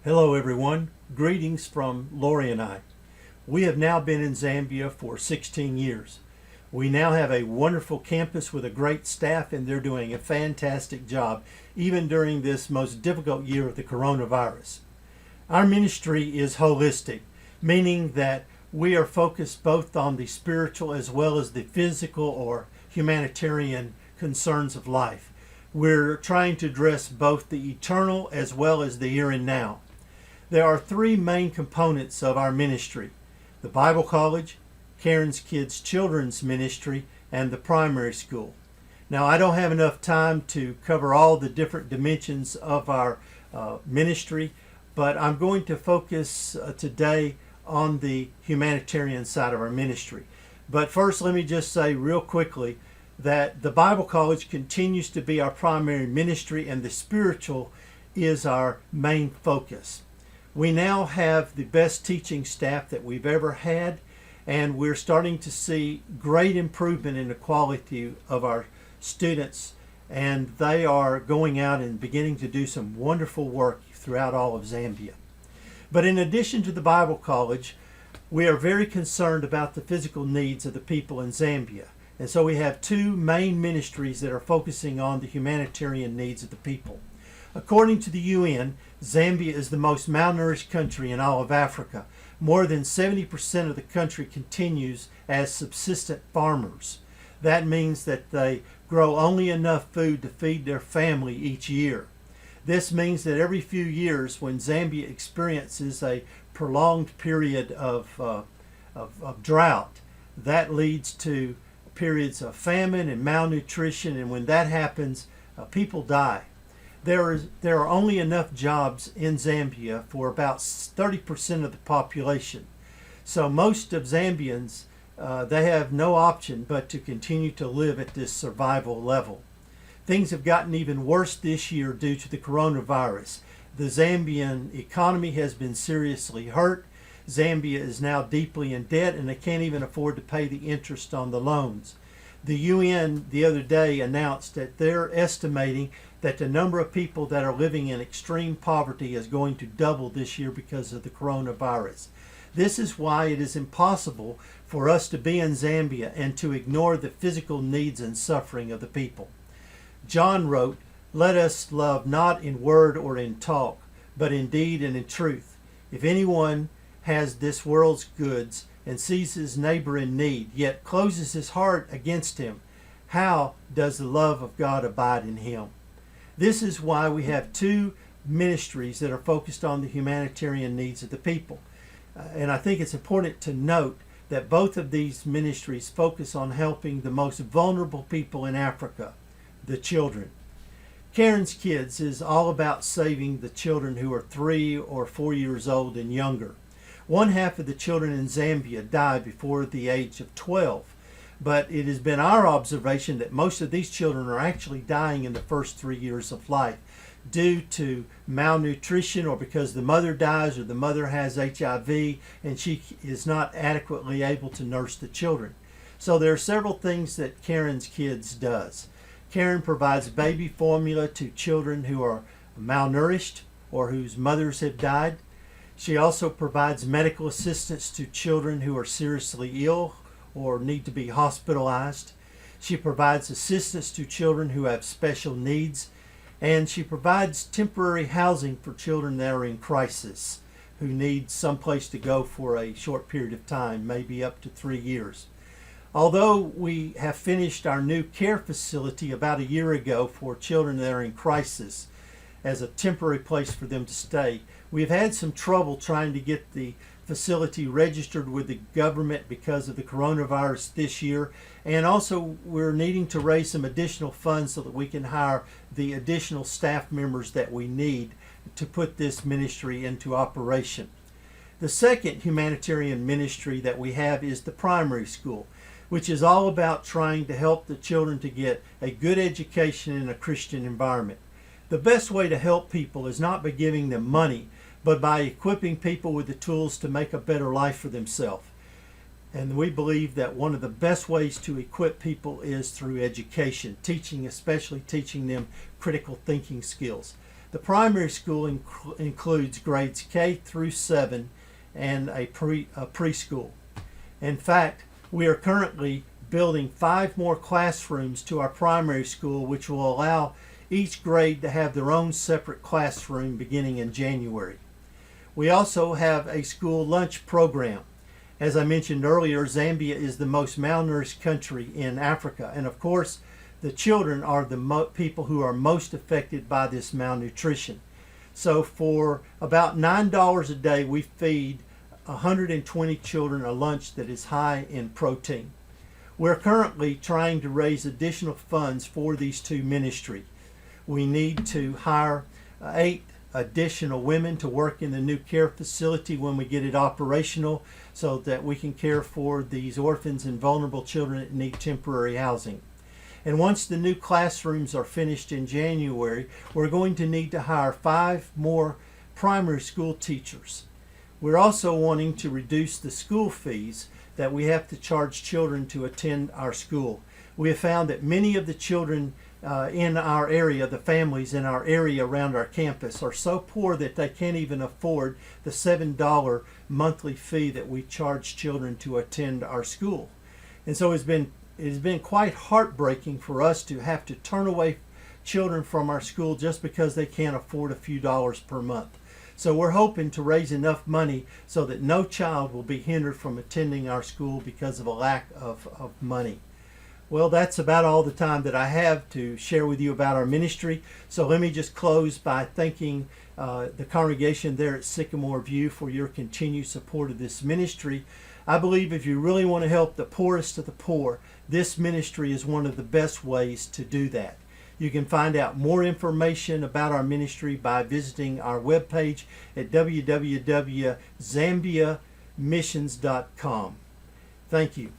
Hello everyone, greetings from Lori and I. We have now been in Zambia for 16 years. We now have a wonderful campus with a great staff, and they're doing a fantastic job even during this most difficult year of the coronavirus. Our ministry is holistic, meaning that we are focused both on the spiritual as well as the physical or humanitarian concerns of life. We're trying to address both the eternal as well as the here and now. There are three main components of our ministry: the Bible College, Karen's Kids Children's Ministry, and the primary school. Now, I don't have enough time to cover all the different dimensions of our ministry, but I'm going to focus today on the humanitarian side of our ministry. But first, let me just say real quickly that the Bible College continues to be our primary ministry, and the spiritual is our main focus. We now have the best teaching staff that we've ever had, and we're starting to see great improvement in the quality of our students, and they are going out and beginning to do some wonderful work throughout all of Zambia. But in addition to the Bible College, we are very concerned about the physical needs of the people in Zambia. And so we have two main ministries that are focusing on the humanitarian needs of the people. According to the UN, Zambia is the most malnourished country in all of Africa. More than 70% of the country continues as subsistent farmers. That means that they grow only enough food to feed their family each year. This means that every few years, when Zambia experiences a prolonged period of drought, that leads to periods of famine and malnutrition, and when that happens, people die. There are only enough jobs in Zambia for about 30% of the population. So most of Zambians, they have no option but to continue to live at this survival level. Things have gotten even worse this year due to the coronavirus. The Zambian economy has been seriously hurt. Zambia is now deeply in debt, and they can't even afford to pay the interest on the loans. The UN the other day announced that they're estimating that the number of people that are living in extreme poverty is going to double this year because of the coronavirus. This is why it is impossible for us to be in Zambia and to ignore the physical needs and suffering of the people. John wrote, "Let us love not in word or in talk, but in deed and in truth. If anyone has this world's goods and sees his neighbor in need, yet closes his heart against him, how does the love of God abide in him?" This is why we have two ministries that are focused on the humanitarian needs of the people. And I think it's important to note that both of these ministries focus on helping the most vulnerable people in Africa, the children. Karen's Kids is all about saving the children who are 3 or 4 years old and younger. One half of the children in Zambia die before the age of 12. But it has been our observation that most of these children are actually dying in the first 3 years of life due to malnutrition, or because the mother dies, or the mother has HIV and she is not adequately able to nurse the children. So there are several things that Karen's Kids does. Karen provides baby formula to children who are malnourished or whose mothers have died. She also provides medical assistance to children who are seriously ill or need to be hospitalized. She provides assistance to children who have special needs, and she provides temporary housing for children that are in crisis, who need someplace to go for a short period of time, maybe up to 3 years. Although we have finished our new care facility about a year ago for children that are in crisis as a temporary place for them to stay, we've had some trouble trying to get the facility registered with the government because of the coronavirus this year, and also we're needing to raise some additional funds so that we can hire the additional staff members that we need to put this ministry into operation. The second humanitarian ministry that we have is the primary school, which is all about trying to help the children to get a good education in a Christian environment. The best way to help people is not by giving them money, but by equipping people with the tools to make a better life for themselves. And we believe that one of the best ways to equip people is through education, especially teaching them critical thinking skills. The primary school includes grades K through 7 and a preschool. In fact, we are currently building 5 more classrooms to our primary school, which will allow each grade to have their own separate classroom beginning in January. We also have a school lunch program. As I mentioned earlier, Zambia is the most malnourished country in Africa, and of course the children are the people who are most affected by this malnutrition. So for about $9 a day, we feed 120 children a lunch that is high in protein. We're currently trying to raise additional funds for these 2 ministries. We need to hire 8 additional women to work in the new care facility when we get it operational, so that we can care for these orphans and vulnerable children that need temporary housing. And once the new classrooms are finished in January, we're going to need to hire 5 more primary school teachers. We're also wanting to reduce the school fees that we have to charge children to attend our school. We have found that many of the children in our area, the families in our area around our campus, are so poor that they can't even afford the $7 monthly fee that we charge children to attend our school. And so it has been quite heartbreaking for us to have to turn away children from our school just because they can't afford a few dollars per month. So we're hoping to raise enough money so that no child will be hindered from attending our school because of a lack of money. Well, that's about all the time that I have to share with you about our ministry. So let me just close by thanking the congregation there at Sycamore View for your continued support of this ministry. I believe if you really want to help the poorest of the poor, this ministry is one of the best ways to do that. You can find out more information about our ministry by visiting our webpage at www.zambiamissions.com. Thank you.